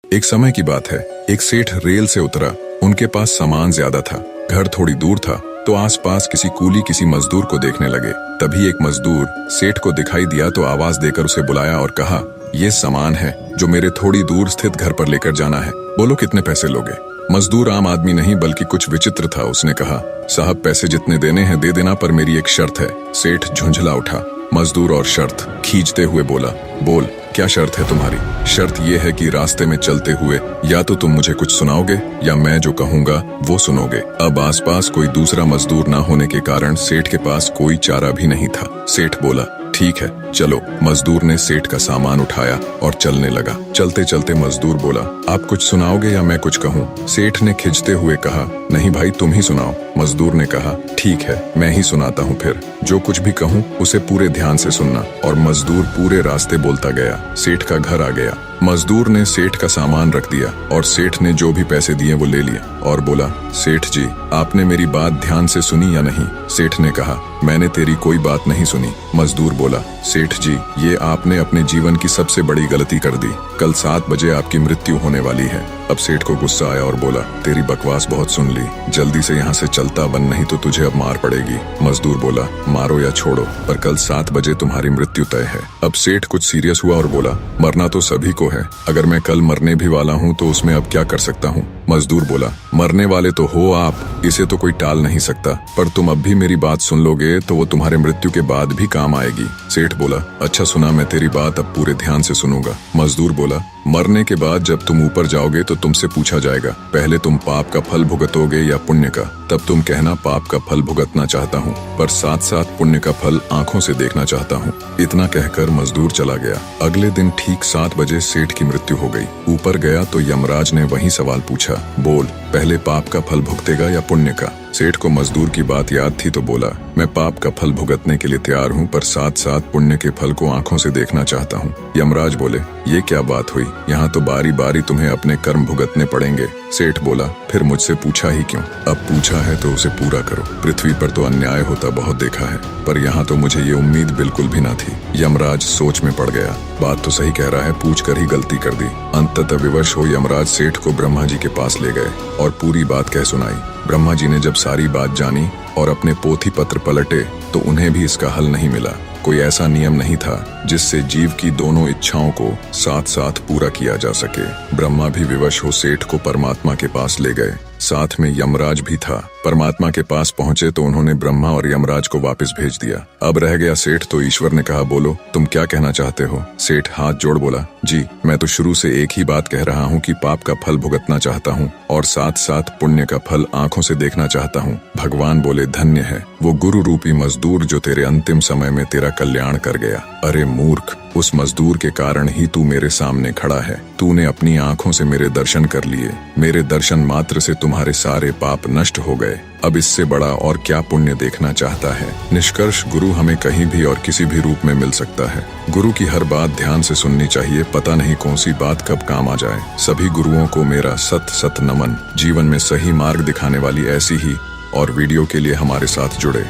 एक समय की बात है, एक सेठ रेल से उतरा। उनके पास सामान ज्यादा था, घर थोड़ी दूर था, तो आसपास किसी कूली किसी मजदूर को देखने लगे। तभी एक मजदूर सेठ को दिखाई दिया तो आवाज देकर उसे बुलाया और कहा, ये सामान है जो मेरे थोड़ी दूर स्थित घर पर लेकर जाना है, बोलो कितने पैसे लोगे। मजदूर आम आदमी नहीं बल्कि कुछ विचित्र था। उसने कहा, साहब पैसे जितने देने हैं दे देना, पर मेरी एक शर्त है। सेठ झुंझला उठा। मजदूर और शर्त खींचते हुए बोला, बोल क्या शर्त है तुम्हारी। शर्त यह है कि रास्ते में चलते हुए या तो तुम मुझे कुछ सुनाओगे या मैं जो कहूंगा वो सुनोगे। अब आसपास कोई दूसरा मजदूर ना होने के कारण सेठ के पास कोई चारा भी नहीं था। सेठ बोला, ठीक है चलो। मजदूर ने सेठ का सामान उठाया और चलने लगा। चलते चलते मजदूर बोला, आप कुछ सुनाओगे या मैं कुछ कहूँ। सेठ ने खिंचते हुए कहा, नहीं भाई तुम ही सुनाओ। मजदूर ने कहा, ठीक है मैं ही सुनाता हूँ, फिर जो कुछ भी कहूँ उसे पूरे ध्यान से सुनना। और मजदूर पूरे रास्ते बोलता गया। सेठ का घर आ गया। मजदूर ने सेठ का सामान रख दिया और सेठ ने जो भी पैसे दिए वो ले लिए और बोला, सेठ जी आपने मेरी बात ध्यान से सुनी या नहीं। सेठ ने कहा, मैंने तेरी कोई बात नहीं सुनी। मजदूर बोला, सेठ जी ये आपने अपने जीवन की सबसे बड़ी गलती कर दी। कल 7 बजे आपकी मृत्यु होने वाली है। अब सेठ को गुस्सा आया और बोला, तेरी बकवास बहुत सुन ली, जल्दी से यहाँ से चलता बन, नहीं तो तुझे अब मार पड़ेगी। मजदूर बोला, मारो या छोड़ो पर कल 7 बजे तुम्हारी मृत्यु तय है। अब सेठ कुछ सीरियस हुआ और बोला, मरना तो सभी को है, अगर मैं कल मरने भी वाला हूँ तो उसमें अब क्या कर सकता हूँ। मजदूर बोला, मरने वाले तो हो आप, इसे तो कोई टाल नहीं सकता, पर तुम अब भी मेरी बात सुन लोगे तो वो तुम्हारे मृत्यु के बाद भी काम आएगी। सेठ बोला, अच्छा सुना, मैं तेरी बात अब पूरे ध्यान से सुनूंगा। मजदूर बोला, मरने के बाद जब तुम ऊपर जाओगे तो तुमसे पूछा जाएगा, पहले तुम पाप का फल भुगतोगे या पुण्य का। तब तुम कहना पाप का फल भुगतना चाहता हूँ, पर साथ साथ पुण्य का फल आंखों से देखना चाहता हूँ। इतना कहकर मजदूर चला गया। अगले दिन ठीक 7 बजे सेठ की मृत्यु हो गई। ऊपर गया तो यमराज ने वही सवाल पूछा, बोल पहले पाप का फल भुगतेगा या पुण्य का। सेठ को मजदूर की बात याद थी तो बोला, मैं पाप का फल भुगतने के लिए तैयार हूँ, पर साथ साथ पुण्य के फल को आंखों से देखना चाहता हूँ। यमराज बोले, ये क्या बात हुई, यहाँ तो बारी बारी तुम्हें अपने कर्म भुगतने पड़ेंगे। सेठ बोला, फिर मुझसे पूछा ही क्यों, अब पूछा है तो उसे पूरा करो। पृथ्वी पर तो अन्याय होता बहुत देखा है, पर यहाँ तो मुझे ये उम्मीद बिल्कुल भी न थी। यमराज सोच में पड़ गया, बात तो सही कह रहा है, पूछ कर ही गलती कर दी। अंततः विवश हो यमराज सेठ को ब्रह्मा जी के पास ले गए और पूरी बात कह सुनाई। ब्रह्मा जी ने जब सारी बात जानी और अपने पोथी पत्र पलटे तो उन्हें भी इसका हल नहीं मिला। कोई ऐसा नियम नहीं था जिससे जीव की दोनों इच्छाओं को साथ साथ पूरा किया जा सके। ब्रह्मा भी विवश हो सेठ को परमात्मा के पास ले गए, साथ में यमराज भी था। परमात्मा के पास पहुंचे तो उन्होंने ब्रह्मा और यमराज को वापस भेज दिया। अब रह गया सेठ, तो ईश्वर ने कहा, बोलो तुम क्या कहना चाहते हो। सेठ हाथ जोड़ बोला, जी मैं तो शुरू से एक ही बात कह रहा हूँ कि पाप का फल भुगतना चाहता हूँ और साथ साथ पुण्य का फल आंखों से देखना चाहता हूँ। भगवान बोले, धन्य है वो गुरु रूपी मजदूर जो तेरे अंतिम समय में तेरा कल्याण कर गया। अरे मूर्ख, उस मजदूर के कारण ही तू मेरे सामने खड़ा है। तूने अपनी आंखों से मेरे दर्शन कर लिए, मेरे दर्शन मात्र से तुम्हारे सारे पाप नष्ट हो गए। अब इससे बड़ा और क्या पुण्य देखना चाहता है। निष्कर्ष, गुरु हमें कहीं भी और किसी भी रूप में मिल सकता है। गुरु की हर बात ध्यान से सुननी चाहिए, पता नहीं कौन सी बात कब काम आ जाए। सभी गुरुओं को मेरा सत सत नमन। जीवन में सही मार्ग दिखाने वाली ऐसी ही और वीडियो के लिए हमारे साथ जुड़े।